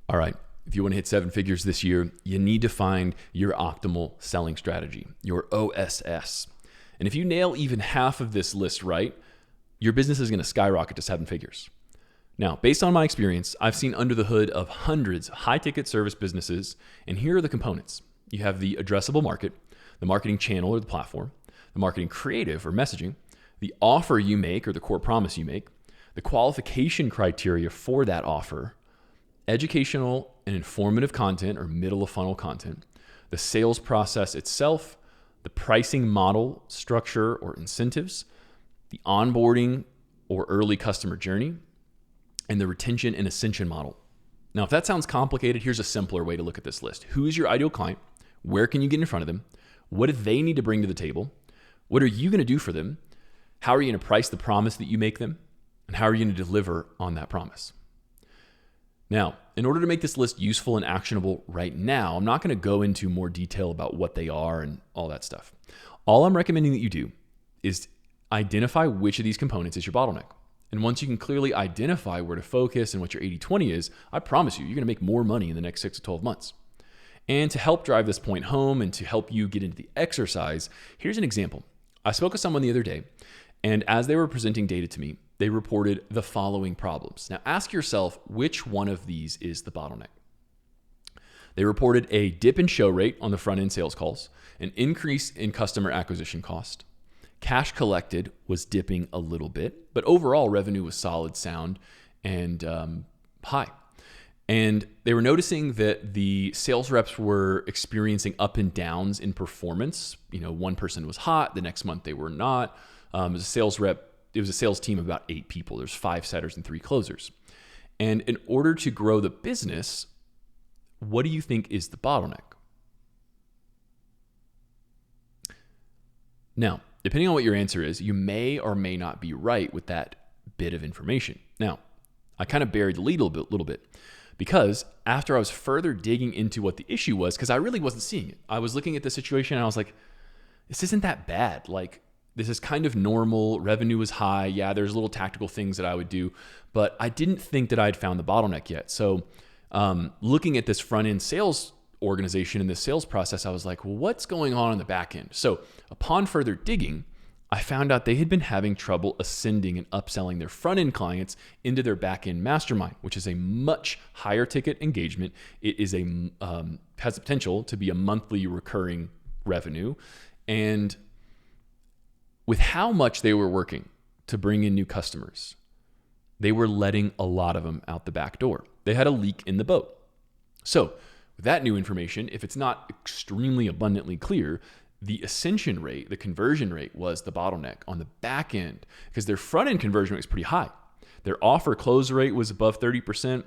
All right. If you want to hit 7 figures this year, you need to find your optimal selling strategy, your OSS. And if you nail even half of this list right, your business is going to skyrocket to 7 figures. Now, based on my experience, I've seen under the hood of hundreds of high-ticket service businesses, and here are the components. You have the addressable market, the marketing channel or the platform, the marketing creative or messaging, the offer you make or the core promise you make, the qualification criteria for that offer, educational and informative content or middle of funnel content, the sales process itself, the pricing model structure or incentives, the onboarding or early customer journey, and the retention and ascension model. Now, if that sounds complicated, here's a simpler way to look at this list. Who is your ideal client? Where can you get in front of them? What do they need to bring to the table? What are you going to do for them? How are you going to price the promise that you make them? And how are you going to deliver on that promise? Now, in order to make this list useful and actionable right now, I'm not going to go into more detail about what they are and all that stuff. All I'm recommending that you do is identify which of these components is your bottleneck. And once you can clearly identify where to focus and what your 80-20 is, I promise you, you're going to make more money in the next 6 to 12 months. And to help drive this point home and to help you get into the exercise, here's an example. I spoke with someone the other day, and as they were presenting data to me, they reported the following problems. Now ask yourself, which one of these is the bottleneck? They reported a dip in show rate on the front end sales calls, an increase in customer acquisition cost. Cash collected was dipping a little bit, but overall revenue was solid, sound, and high. And they were noticing that the sales reps were experiencing up and downs in performance. You know, one person was hot, the next month they were not. As a sales rep, it was a sales team of about 8 people. There's 5 setters and 3 closers. And in order to grow the business, what do you think is the bottleneck? Now, depending on what your answer is, you may or may not be right with that bit of information. Now, I kind of buried the lead a little bit because after I was further digging into what the issue was, because I really wasn't seeing it. I was looking at the situation and I was like, this isn't that bad. Like, this is kind of normal. Revenue was high. Yeah, there's little tactical things that I would do, but I didn't think that I'd found the bottleneck yet. So looking at this front end sales organization and this sales process, I was like, well, what's going on the back end? So upon further digging, I found out they had been having trouble ascending and upselling their front end clients into their back end mastermind, which is a much higher ticket engagement. It is has the potential to be a monthly recurring revenue. And with how much they were working to bring in new customers, they were letting a lot of them out the back door. They had a leak in the boat. So with that new information, if it's not extremely abundantly clear, the ascension rate, the conversion rate was the bottleneck on the back end because their front end conversion rate was pretty high. Their offer close rate was above 30%.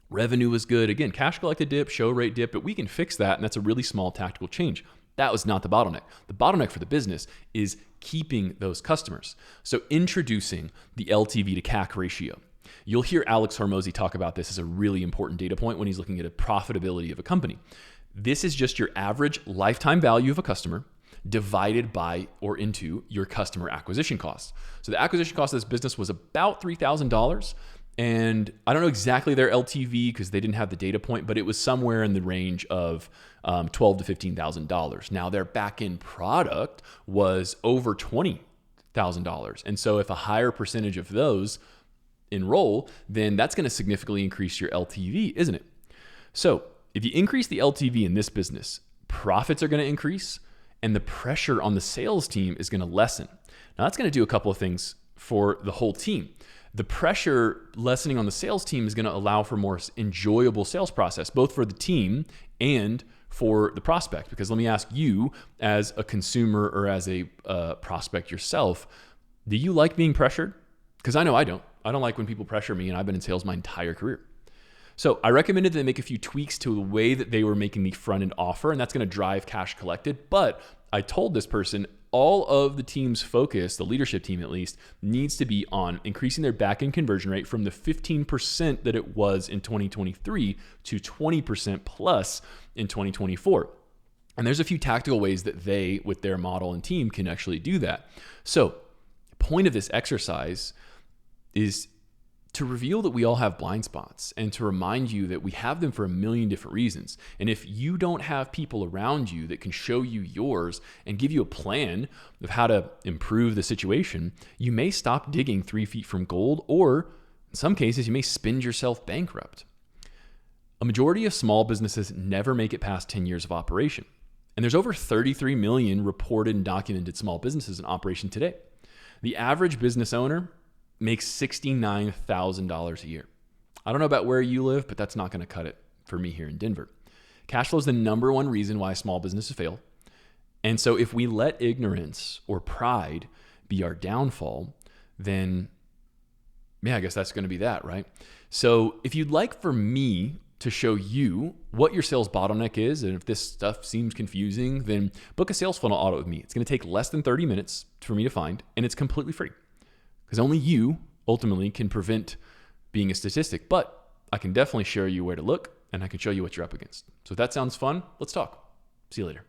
Revenue was good. Again, cash collected dip, show rate dip, but we can fix that. And that's a really small tactical change. That was not the bottleneck. The bottleneck for the business is keeping those customers. So introducing the LTV to CAC ratio. You'll hear Alex Hormozi talk about this as a really important data point when he's looking at a profitability of a company. This is just your average lifetime value of a customer divided by or into your customer acquisition cost. So the acquisition cost of this business was about $3,000. And I don't know exactly their LTV because they didn't have the data point, but it was somewhere in the range of $12,000 to $15,000. Now their back-end product was over $20,000. And so if a higher percentage of those enroll, then that's going to significantly increase your LTV, isn't it? So if you increase the LTV in this business, profits are going to increase and the pressure on the sales team is going to lessen. Now that's going to do a couple of things for the whole team. The pressure lessening on the sales team is going to allow for more enjoyable sales process, both for the team and for the prospect. Because let me ask you, as a consumer or as a prospect yourself, do you like being pressured? Because I know I don't. I don't like when people pressure me, and I've been in sales my entire career. So I recommended they make a few tweaks to the way that they were making the front end offer, and that's going to drive cash collected. But I told this person all of the team's focus, the leadership team at least, needs to be on increasing their back-end conversion rate from the 15% that it was in 2023 to 20% plus in 2024. And there's a few tactical ways that they, with their model and team, can actually do that. So the point of this exercise is to reveal that we all have blind spots and to remind you that we have them for a million different reasons. And if you don't have people around you that can show you yours and give you a plan of how to improve the situation, you may stop digging 3 feet from gold, or in some cases, you may spin yourself bankrupt. A majority of small businesses never make it past 10 years of operation. And there's over 33 million reported and documented small businesses in operation today. The average business owner makes $69,000 a year. I don't know about where you live, but that's not going to cut it for me here in Denver. Cash flow is the number one reason why small businesses fail. And so if we let ignorance or pride be our downfall, then I guess that's going to be that, right? So if you'd like for me to show you what your sales bottleneck is, and if this stuff seems confusing, then book a sales funnel audit with me. It's going to take less than 30 minutes for me to find, and it's completely free. Because only you ultimately can prevent being a statistic, but I can definitely show you where to look and I can show you what you're up against. So if that sounds fun, let's talk. See you later.